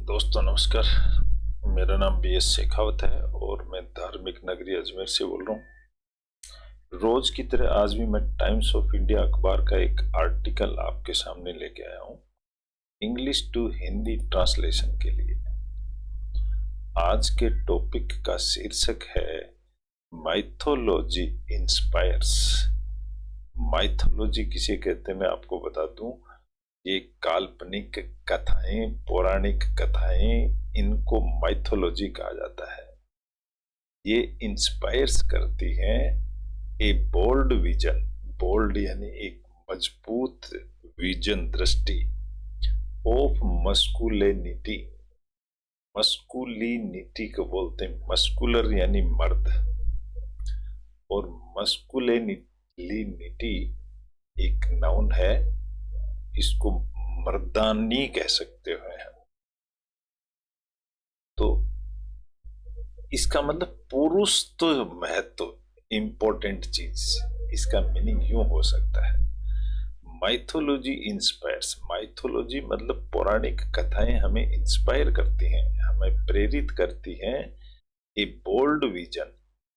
दोस्तों नमस्कार। मेरा नाम बी एस शेखावत है और मैं धार्मिक नगरी अजमेर से बोल रहा हूँ। रोज की तरह आज भी मैं टाइम्स ऑफ इंडिया अखबार का एक आर्टिकल आपके सामने लेके आया हूँ, इंग्लिश टू हिंदी ट्रांसलेशन के लिए। आज के टॉपिक का शीर्षक है माइथोलॉजी इंस्पायर्स। माइथोलॉजी किसे कहते हैं मैं आपको बता दूं। ये काल्पनिक कथाएं, पौराणिक कथाएं, इनको माइथोलॉजी कहा जाता है। ये इंस्पायर्स करती हैं ए बोल्ड विजन, बोल्ड यानी एक मजबूत विजन, दृष्टि, ऑफ मस्कुलिनिटी। मस्कुलिनिटी को बोलते हैं, मस्कुलर यानी मर्द, और मस्कुलिनिटी एक नाउन है, इसको मर्दानी कह सकते हो। तो इसका मतलब पुरुष तो महत्व, इंपॉर्टेंट चीज, इसका मीनिंग यूं हो सकता है। माइथोलॉजी इंस्पायर्स, माइथोलॉजी मतलब पौराणिक कथाएं हमें इंस्पायर करती हैं, हमें प्रेरित करती हैं। ए बोल्ड विजन,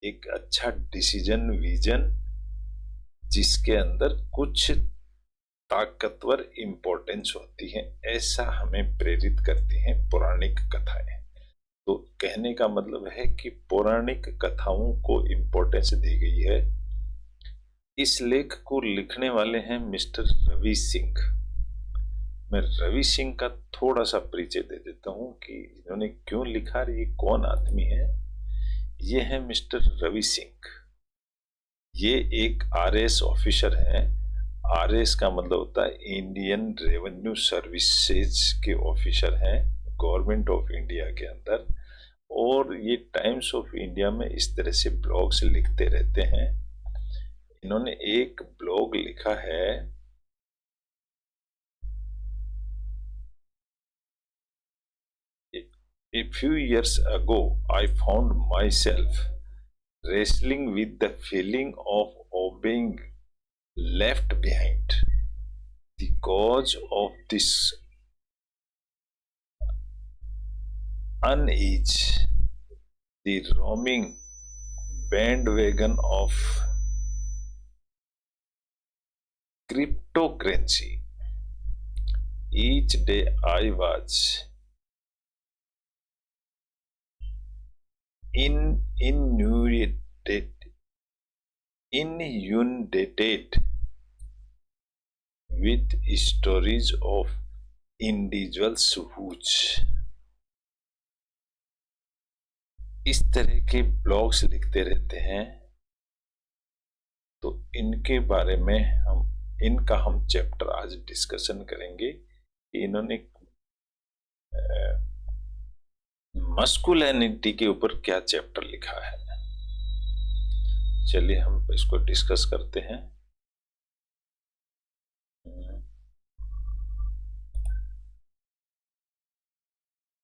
एक अच्छा डिसीजन, विजन जिसके अंदर कुछ ताकतवर इंपॉर्टेंस होती है, ऐसा हमें प्रेरित करती हैं पौराणिक कथाएं। तो कहने का मतलब है कि पौराणिक कथाओं को इंपॉर्टेंस दी गई है। इस लेख को लिखने वाले हैं मिस्टर रवि सिंह। मैं रवि सिंह का थोड़ा सा परिचय दे देता हूं कि इन्होंने क्यों लिखा, ये कौन आदमी है। ये है मिस्टर रवि सिंह। ये एक आरएस ऑफिसर हैं। आरएस का मतलब होता है इंडियन रेवेन्यू सर्विसेज के ऑफिसर हैं, गवर्नमेंट ऑफ इंडिया के अंदर। और ये टाइम्स ऑफ इंडिया में इस तरह से ब्लॉग्स लिखते रहते हैं। इन्होंने एक ब्लॉग लिखा है, A few years ago I found myself wrestling with the feeling of being left behind. The cause of this unease, the roaming bandwagon of cryptocurrency. Each day I was inundated with stories of individuals who इस तरह के blogs लिखते रहते हैं। तो इनके बारे में इनका हम चैप्टर आज डिस्कशन करेंगे कि इन्होंने मस्कुलिनिटी के ऊपर क्या चैप्टर लिखा है। चलिए हम इसको डिस्कस करते हैं।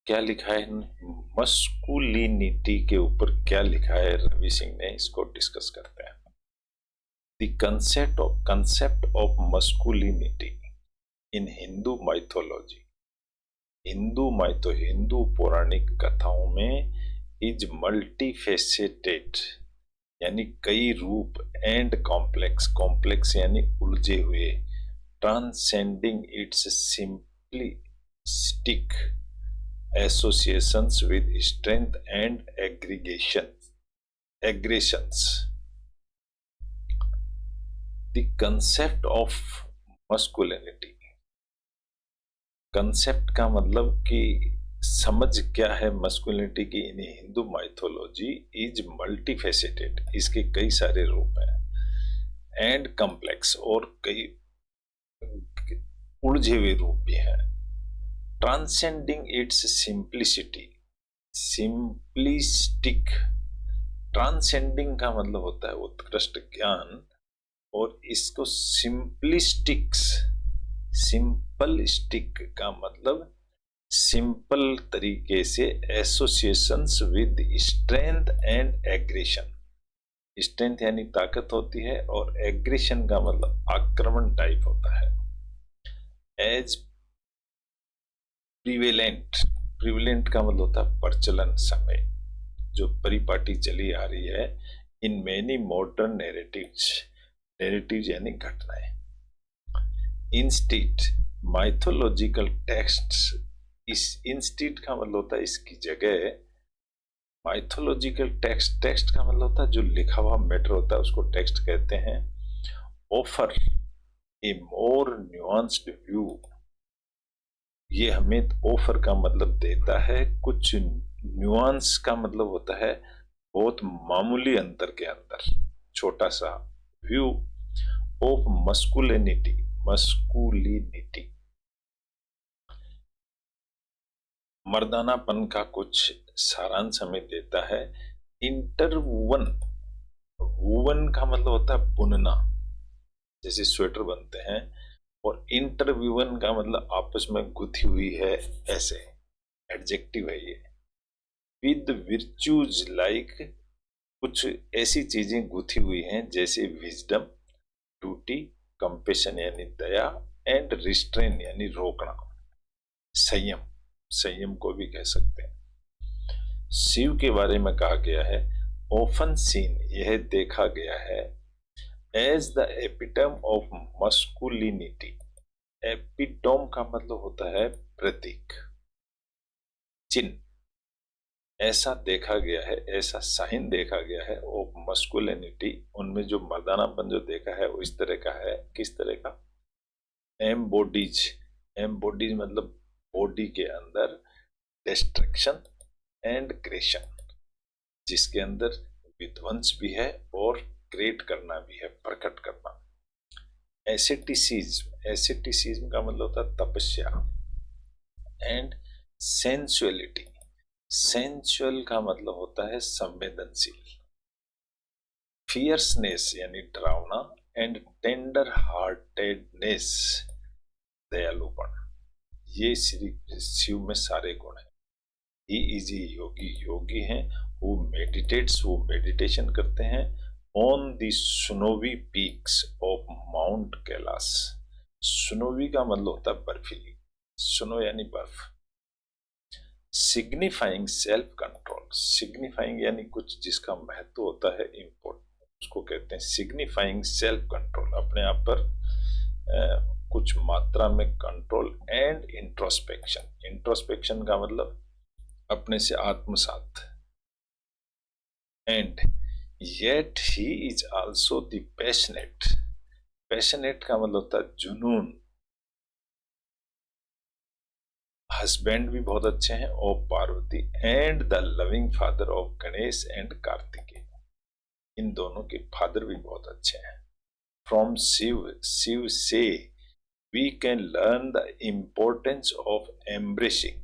क्या लिखा है मस्कुलिनिटी के ऊपर, क्या लिखा है रवि सिंह ने, इसको डिस्कस करते हैं। The concept of masculinity in Hindu mythology, Hindu पौराणिक कथाओं में इज मल्टीफेसेटेड यानी कई रूप, एंड कॉम्प्लेक्स यानी उलझे हुए, transcending it's simplistic associations with strength and aggressions. The concept of masculinity, concept का मतलब कि समझ क्या है मस्कुलिनिटी की इन हिंदू माइथोलॉजी, इज मल्टीफेसेटेड, इसके कई सारे रूप हैं, एंड कॉम्प्लेक्स और कई उलझे हुए रूप भी हैं, ट्रांसेंडिंग इट्स सिंपलिस्टिक। ट्रांसेंडिंग का मतलब होता है उत्कृष्ट ज्ञान, और इसको सिंपलिस्टिक का मतलब सिंपल तरीके से, associations with strength and aggression. Strength यानी ताकत होती है, और एग्रेशन का मतलब आक्रमण टाइप होता है। एज प्रिवेलेंट प्रिविलेंट का मतलब होता है प्रचलन समय, जो परिपाटी चली आ रही है in many modern narratives, narratives यानी घटनाएं। इंस्टीट माइथोलॉजिकल टेक्स्ट्स, इस इंस्टीट का मतलब होता है इसकी जगह। माइथोलॉजिकल टेक्स्ट, टेक्स्ट का मतलब होता है जो लिखा हुआ मैटर होता है उसको टेक्स्ट कहते हैं। ऑफर ए मोर न्यूआंस्ड व्यू, ये हमें ऑफर का मतलब देता है कुछ न्यूआंस का मतलब होता है बहुत मामूली अंतर के अंदर छोटा सा व्यू ऑफ मस्कुलिनिटी, मस्कुलिनिटी मर्दानापन का कुछ सारांश हमें देता है। इंटरवुवन, वुवन का मतलब होता है बुनना, जैसे स्वेटर बनते हैं, और इंटरव्यूवन का मतलब आपस में गुथी हुई है, ऐसे एडजेक्टिव है ये। विद विर्च्यूज लाइक, कुछ ऐसी चीजें गुथी हुई हैं जैसे विजडम, ड्यूटी, कंपेशन यानी दया, एंड रिस्ट्रेन यानी रोकना, संयम, संयम को भी कह सकते हैं। शिव के बारे में कहा गया है ऑफन सीन, यह देखा गया है as the epitome of masculinity, epitome का मतलब होता है प्रतीक, चिन्ह, ऐसा देखा गया है, ऐसा साइन देखा गया है ऑफ मस्कुलिनिटी, उनमें जो मर्दानापन जो देखा है वो इस तरह का है, किस तरह का, एम्बोडीज, एम्बोडीज मतलब बॉडी के अंदर डिस्ट्रक्शन एंड क्रिएशन, जिसके अंदर विध्वंस भी है और क्रिएट करना भी है, प्रकट करना। एसेटिसिज्म, एसेटिसिज्म का मतलब होता है तपस्या। एंड सेंसुअलिटी, सेंसुअल का मतलब होता है संवेदनशील। फियर्सनेस यानी डरावना, एंड टेंडर हार्टेडनेस दयालुपन, ये श्री शिव में सारे गुण हैं। ही इज ए योगी, योगी हैं, वो मेडिटेट्स, वो मेडिटेशन करते हैं on the snowy peaks of mount Kailash. Snowy का मतलब होता है बर्फीली, स्नो यानी बर्फ। सिग्निफाइंग सेल्फ कंट्रोल, सिग्निफाइंग यानी कुछ जिसका महत्व होता है, इम्पोर्टेंट, उसको कहते हैं सिग्निफाइंग सेल्फ कंट्रोल, अपने आप पर कुछ मात्रा में कंट्रोल। एंड इंट्रोस्पेक्शन, इंट्रोस्पेक्शन का मतलब अपने से आत्मसात। And yet he is also the passionate, passionate का मतलब होता है जुनून। हस्बैंड भी बहुत अच्छे हैं of Parvati, and the loving father of Ganesh and Kartikeya, इन दोनों के फादर भी बहुत अच्छे हैं। फ्रॉम शिव, शिव से we can learn the importance of embracing,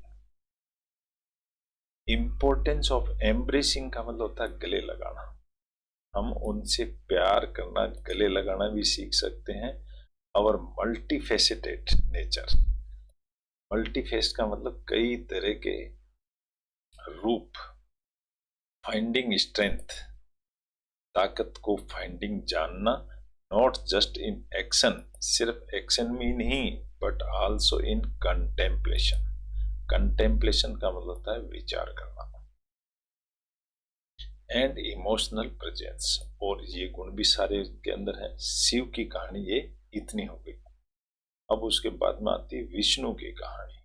importance of embracing का मतलब होता है गले लगाना। हम उनसे प्यार करना, गले लगाना भी सीख सकते हैं। और मल्टीफेसेटेड नेचर, मल्टीफेस का मतलब कई तरह के रूप। फाइंडिंग स्ट्रेंथ, ताकत को फाइंडिंग जानना, नॉट जस्ट इन एक्शन, सिर्फ एक्शन में नहीं, but also in contemplation, contemplation का मतलब होता है विचार करना। एंड इमोशनल प्रेजेंस, और ये गुण भी सारे के अंदर है। शिव की कहानी ये इतनी हो गई। अब उसके बाद में आती है विष्णु की कहानी।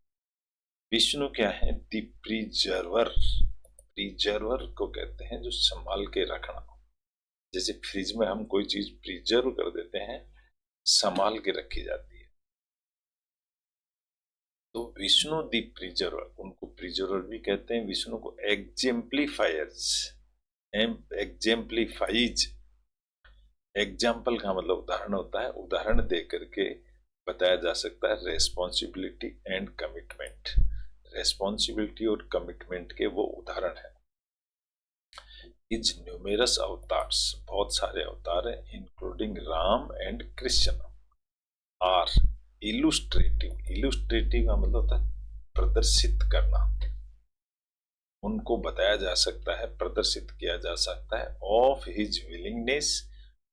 विष्णु क्या है? दी प्रिजर्वर, प्रिजर्वर को कहते हैं जो संभाल के रखना। जैसे फ्रिज में हम कोई चीज प्रिजर्व कर देते हैं, संभाल के रखी जाती है। तो विष्णु दी प्रिजर्वर, उनको प्रिजर्वर भी कहते हैं। विष्णु को एग्जेम्पलीफायर्स, एग्जेम्पलीफाइज, एग्जाम्पल का मतलब उदाहरण होता है, उदाहरण दे करके बताया जा सकता है रेस्पॉन्सिबिलिटी एंड कमिटमेंट, रेस्पॉन्सिबिलिटी और कमिटमेंट के वो उदाहरण है। इज न्यूमेरस अवतार्स, बहुत सारे अवतार हैं, including Ram and Krishna, are illustrative, illustrative का मतलब होता है प्रदर्शित करना, उनको बताया जा सकता है, प्रदर्शित किया जा सकता है। Of his willingness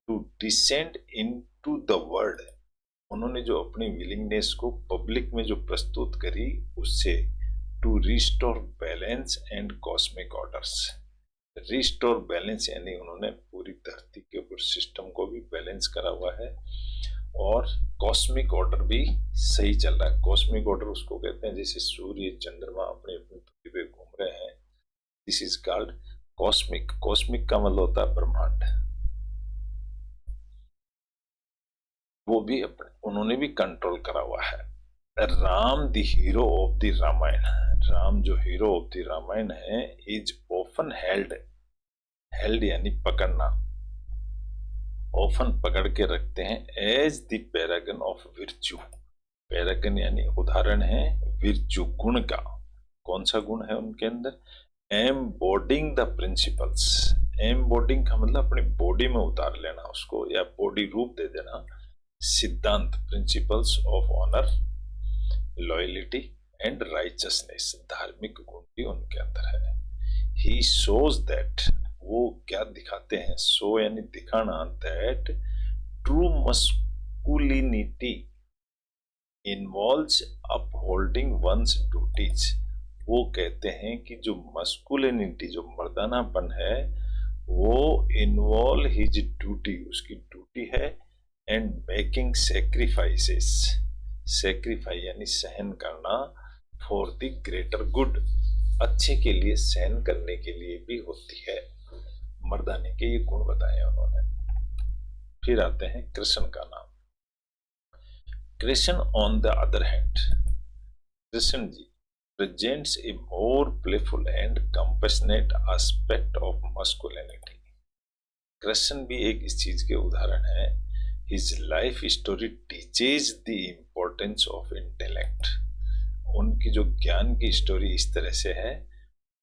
to descend into the world, उन्होंने जो अपनी विलिंगनेस को पब्लिक में जो प्रस्तुत करी, उससे to restore balance and cosmic orders. Restore balance यानी उन्होंने पूरी धरती के ऊपर सिस्टम को भी बैलेंस करा हुआ है और कॉस्मिक ऑर्डर भी सही चल रहा है। कॉस्मिक ऑर्डर उसको कहते हैं जैसे सूर्य चंद्रमा अपनी अपनी धरती पे घूम रहे हैं, this is called cosmic. Cosmic का मतलब होता है ब्रह्मांड। वो भी अपने उन्होंने भी कंट्रोल करा हुआ है। Ram the hero of the Ramayana, Ram जो हीरो ऑफ द रामायण है, इज ऑफन हेल्ड यानी पकड़ना, ऑफन पकड़ के रखते हैं as the paragon of virtue. Paragon यानी उदाहरण है विर्च्यू, गुण का। कौन सा गुण है उनके अंदर? एम्बोडिंग द प्रिंसिपल्स। एम्बोडिंग का मतलब अपनी बॉडी में उतार लेना उसको, या बॉडी रूप दे देना। सिद्धांत, principles of honour, loyalty and righteousness, धार्मिक गुण भी उनके अंदर है। ही शोज दैट, वो क्या दिखाते हैं? शो यानी दिखाना, that true masculinity involves upholding one's duties. वो कहते हैं कि जो मस्कुलिनिटी, जो मर्दानापन है, वो इन्वॉल्व हिज ड्यूटी, उसकी ड्यूटी है, एंड मेकिंग सेक्रीफाइसेस, सेक्रीफाइस यानी सहन करना, फॉर द ग्रेटर गुड, अच्छे के लिए सहन करने के लिए भी होती है। मर्दाने के ये गुण बताए उन्होंने। फिर आते हैं कृष्ण का नाम। Krishna on the other hand, Krishna ji presents a more playful and compassionate aspect of masculinity। कृष्ण भी एक इस चीज के उदाहरण है। His life story teaches the importance of intellect। उनकी जो ज्ञान की स्टोरी इस तरह से है।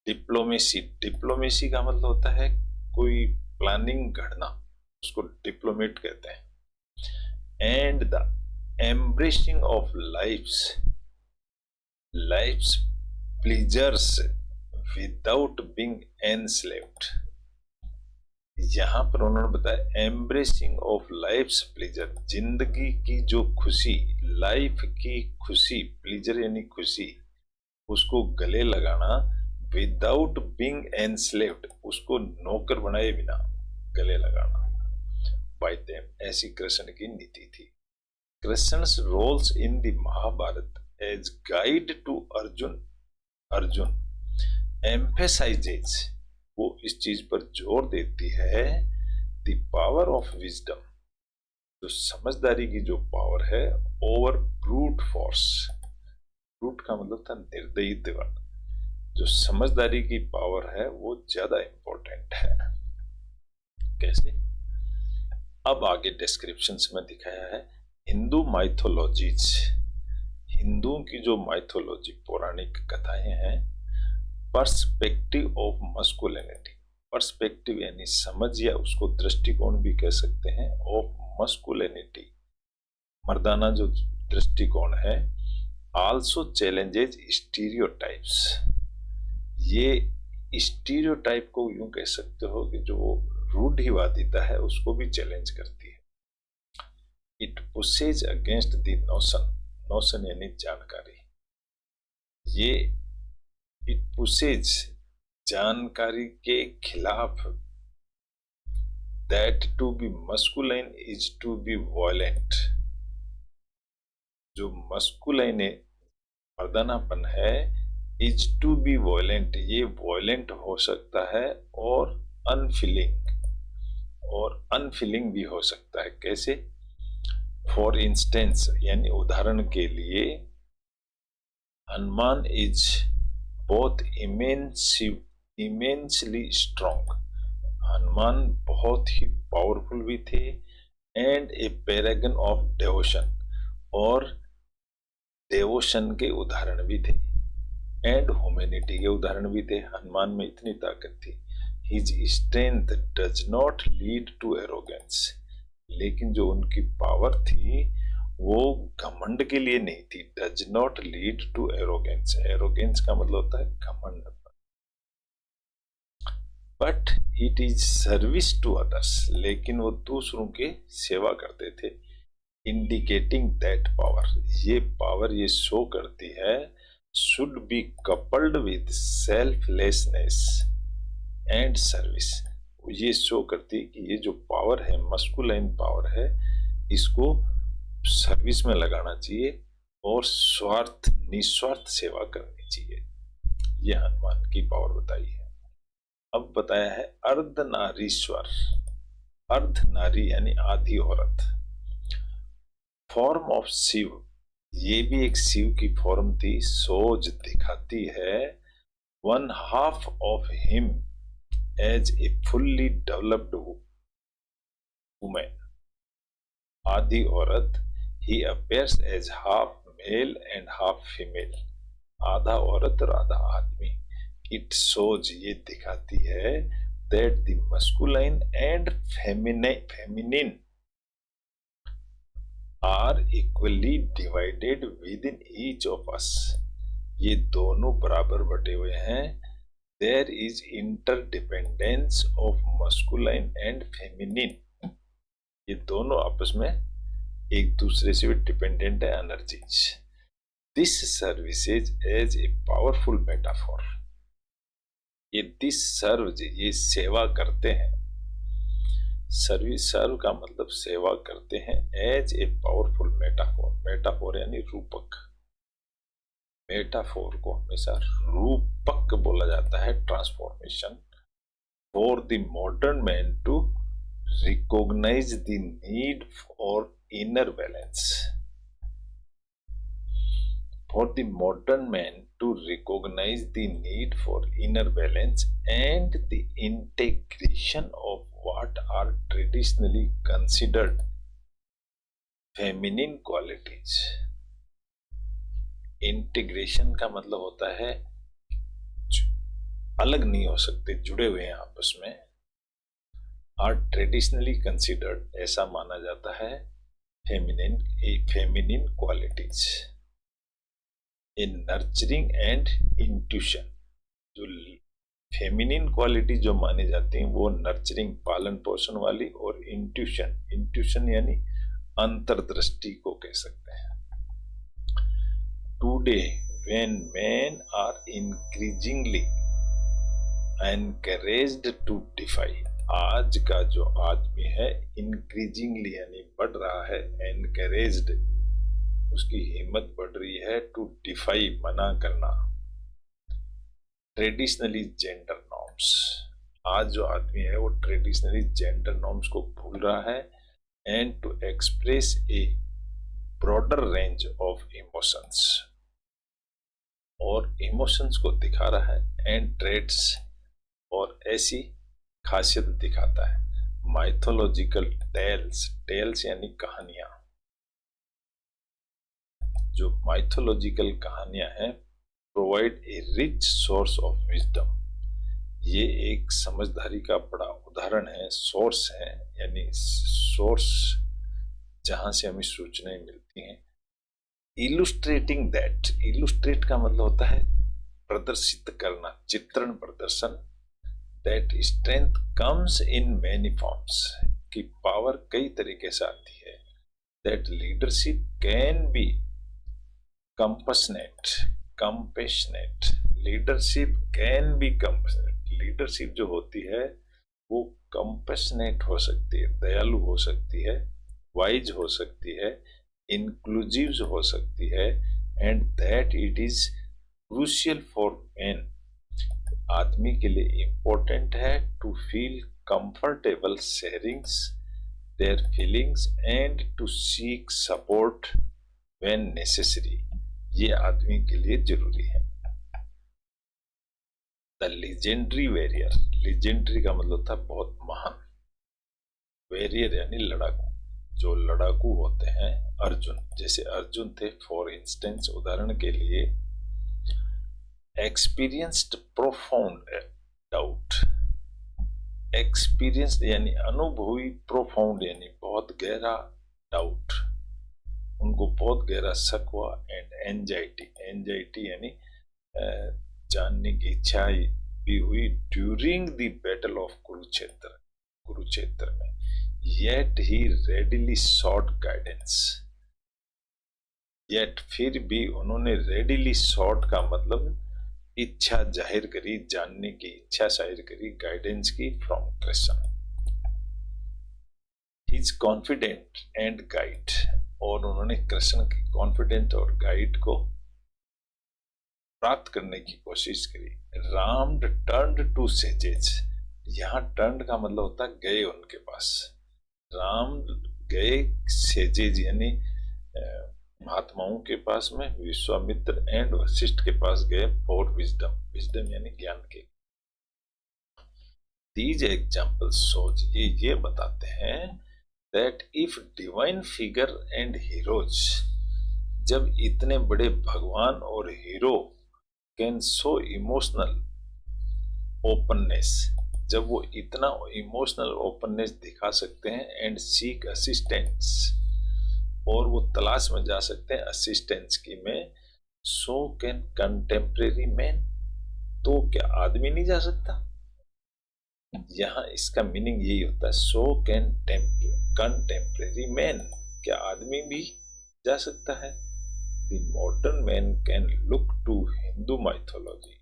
डिप्लोमेसी, डिप्लोमेसी का मतलब होता है कोई प्लानिंग घड़ना, उसको डिप्लोमेट कहते हैं। And the embracing of life's pleasures without being enslaved. यहां पर उन्होंने बताया एम्ब्रेसिंग ऑफ लाइफ्स प्लीजर, जिंदगी की जो खुशी, लाइफ की खुशी, प्लीजर यानी खुशी, उसको गले लगाना, विदाउट बीइंग एनस्लेव्ड, उसको नौकर बनाए बिना गले लगाना, बाय देम, ऐसी कृष्ण की नीति थी। Krishna's roles in the Mahabharata as guide to Arjun emphasizes, वो इस चीज पर जोर देती है, द पावर ऑफ विजडम, जो समझदारी की जो पावर है, ओवर ब्रूट फोर्स। ब्रूट का मतलब था निर्दयित्व, जो समझदारी की पावर है वो ज्यादा इंपॉर्टेंट है। कैसे? अब आगे डिस्क्रिप्शन में दिखाया है हिंदू माइथोलॉजीज, हिंदुओं की जो माइथोलॉजी, पौराणिक कथाएं हैं, पर्सपेक्टिव ऑफ मस्कुलिनिटी, पर्सपेक्टिव यानी समझ या उसको दृष्टिकोण भी कह सकते हैं, ऑफ मस्कुलिनिटी, मर्दाना जो दृष्टिकोण है, आल्सो चैलेंजेज स्टीरियोटाइप्स। ये स्टीरियोटाइप को यूं कह सकते हो कि जो रूढ़िवादिता है उसको भी चैलेंज करती है। It pushes against the notion यानी जानकारी, ये इट पुशेज जानकारी के खिलाफ, that to be masculine is to be violent, जो मस्कुलाइन मर्दानापन है, इज टू बी वॉयलेंट, ये वॉयलेंट हो सकता है, और अनफीलिंग भी हो सकता है। कैसे? फॉर इंस्टेंस यानी उदाहरण के लिए, Hanuman is both immensely strong, Hanuman बहुत ही पावरफुल भी थे, एंड ए पैरागन ऑफ डेवोशन, और डेवोशन के उदाहरण भी थे, एंड ह्यूमैनिटी के उदाहरण भी थे। हनुमान में इतनी ताकत थी। His strength does not lead to arrogance, लेकिन जो उनकी पावर थी वो घमंड के लिए नहीं थी। Does not lead to arrogance, arrogance का मतलब होता है घमंड, but it is service to others, लेकिन वो दूसरों के सेवा करते थे। इंडिकेटिंग दैट पावर, ये पावर ये शो करती है should be coupled with selflessness and service। ये शो करती है कि ये जो पावर है, मस्कुलाइन पावर है, इसको सर्विस में लगाना चाहिए और निस्वार्थ सेवा करनी चाहिए। ये हनुमान की पावर बताई है। अब बताया है अर्धनारीश्वर। अर्धनारी यानी आधी औरत, फॉर्म ऑफ शिव। ये भी एक शिव की फॉर्म थी। सोच दिखाती है one half of him as a fully developed women. आधी औरत, he appears as half male and half female. आधा औरत और आधा आदमी। इट सोज, ये दिखाती है that the masculine and feminine are equally divided within each of us. ये दोनों बराबर बटे हुए हैं। There is interdependence of masculine and feminine. ये दोनों आपस में एक दूसरे से भी डिपेंडेंट है energies. This serves as a powerful metaphor. ये दिस सर्व, ये सेवा करते हैं। सर्व का मतलब सेवा करते हैं। As a powerful metaphor. Metaphor यानी रूपक। मेटाफोर को हमेशा रूपक बोला जाता है। Transformation for the modern man to recognise the need for inner balance. For the modern man to recognize the need for inner balance and the integration of what are traditionally considered feminine qualities। Integration का मतलब होता है अलग नहीं हो सकते, जुड़े हुए हैं आपस में। आर ट्रेडिशनली कंसिडर्ड, ऐसा माना जाता है feminine qualities. In nurturing and intuition, जो फेमिनिन क्वालिटी जो मानी जाती हैं वो नर्चरिंग, पालन पोषण वाली, और इंट्यूशन यानी अंतर्दृष्टि को कह सकते हैं। Today when men are increasingly encouraged to defy. आज का जो आदमी है इंक्रीजिंगली यानी बढ़ रहा है, एनकरेज्ड उसकी हिम्मत बढ़ रही है, टू डिफाई मना करना, ट्रेडिशनली जेंडर नॉर्म्स। आज जो आदमी है वो ट्रेडिशनली जेंडर नॉर्म्स को भूल रहा है, and to express a broader range of emotions, और इमोशंस को दिखा रहा है, एंड ट्रेड्स, और ऐसी खासियत दिखाता है। माइथोलॉजिकल टेल्स यानी कहानियां। जो माइथोलॉजिकल कहानियां हैं provide a rich source of wisdom. ये एक समझदारी का बड़ा उदाहरण है, सोर्स है, यानी सोर्स जहां से हमें सूचनाएं मिलती हैं। इलुस्ट्रेटिंग दैट, इलुस्ट्रेट का मतलब होता है प्रदर्शित करना, चित्रण प्रदर्शन। That strength comes in many forms, की पावर कई तरीके से आती है। That leadership can be compassionate, leadership can be compassionate। Leadership जो होती है वो कंपैशनेट हो सकती है, दयालु हो सकती है, वाइज हो सकती है, इंक्लूसिव हो सकती है, and that it is crucial for man. आदमी के लिए इंपॉर्टेंट है to feel comfortable sharings their feelings and to seek support when necessary. ये आदमी के लिए जरूरी है। द लीजेंडरी वेरियर, लीजेंडरी का मतलब था बहुत महान, वेरियर यानी लड़ाकू। जो लड़ाकू होते हैं, अर्जुन, जैसे अर्जुन थे फॉर इंस्टेंस, उदाहरण के लिए, एक्सपीरियंस्ड प्रोफाउंड डाउट। एक्सपीरियंस्ड यानी अनुभवी, प्रोफाउंड यानी बहुत गहरा डाउट, उनको बहुत गहरा शक हुआ, एंड एंजाइटी यानी जानने की इच्छा भी हुई during the battle of Kurukshetra में। Yet he readily sought guidance. Yet फिर भी उन्होंने रेडिली सॉट का मतलब इच्छा जाहिर करी, जानने की इच्छा जाहिर करी, गाइडेंस की from Krishna. His confident and guide, और उन्होंने कृष्ण के कॉन्फिडेंट और गाइड को प्राप्त करने की कोशिश करी। राम टर्न्ड टू सेजेस, यहाँ टर्न का मतलब होता है गए उनके पास। राम गए सेजेज यानी महात्माओं के पास में, विश्वामित्र एंड वशिष्ठ के पास गए फॉर विजडम, विजडम यानी ज्ञान के। दीज एग्जाम्पल्स सोच ये बताते हैं that if divine figure and heroes, जब इतने बड़े भगवान और hero can show emotional openness, जब वो इतना इमोशनल ओपननेस दिखा सकते हैं, एंड सीक असिस्टेंस, और वो तलाश में जा सकते हैं असिस्टेंस की में, सो कैन कंटेम्परेरी मैन, तो क्या आदमी नहीं जा सकता? यहाँ इसका मीनिंग यही होता है, सो कैन कंटेम्परेरी मैन, क्या आदमी भी जा सकता है? The modern man can look to Hindu mythology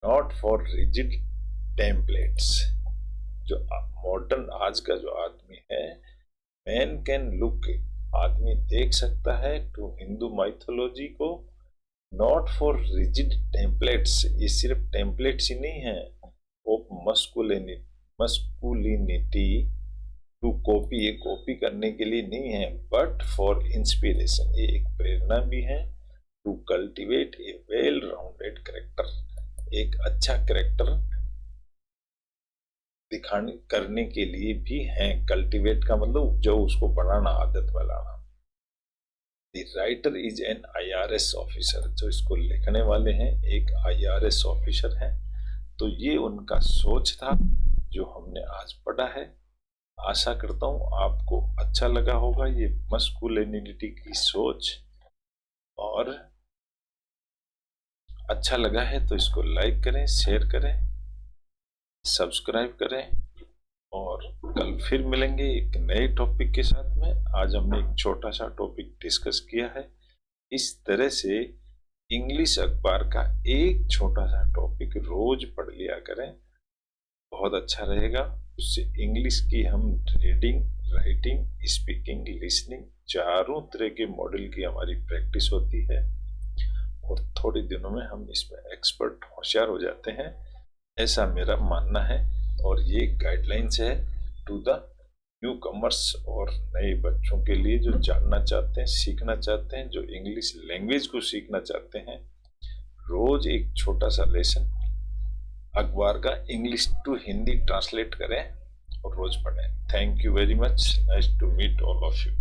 not for rigid templates. जो मॉडर्न आज का जो आदमी है, मैन कैन लुक, आदमी देख सकता है, टू हिंदू माइथोलॉजी को, नॉट फॉर रिजिड टेम्पलेट्स, ये सिर्फ टेम्पलेट्स ही नहीं है ऑफ मस्कुलिनिटी टू कॉपी, ये कॉपी करने के लिए नहीं है, बट फॉर इंस्पिरेशन, ये एक प्रेरणा भी है, to cultivate a well rounded character, एक अच्छा कैरेक्टर दिखाने करने के लिए भी है। कल्टिवेट का मतलब जो उसको बनाना, आदत बनाना। The writer is an IRS officer, जो इसको लिखने वाले हैं एक IRS ऑफिसर है। तो ये उनका सोच था जो हमने आज पढ़ा है। आशा करता हूं आपको अच्छा लगा होगा ये मस्कुलिनिटी की सोच, और अच्छा लगा है तो इसको लाइक करें, शेयर करें, सब्सक्राइब करें, और कल फिर मिलेंगे एक नए टॉपिक के साथ में। आज हमने एक छोटा सा टॉपिक डिस्कस किया है। इस तरह से इंग्लिश अखबार का एक छोटा सा टॉपिक रोज पढ़ लिया करें, बहुत अच्छा रहेगा। उससे इंग्लिश की हम रीडिंग, राइटिंग, स्पीकिंग, लिसनिंग, चारों तरह के मॉडल की हमारी प्रैक्टिस होती है, और थोड़े दिनों में हम इसमें एक्सपर्ट, होशियार हो जाते हैं, ऐसा मेरा मानना है। और ये गाइडलाइंस है टू द न्यू कमर्स, और नए बच्चों के लिए जो जानना चाहते हैं, सीखना चाहते हैं, जो इंग्लिश लैंग्वेज को सीखना चाहते हैं। रोज एक छोटा सा लेसन अखबार का इंग्लिश टू हिंदी ट्रांसलेट करें और रोज पढ़ें। Thank you very much, nice to meet all of you.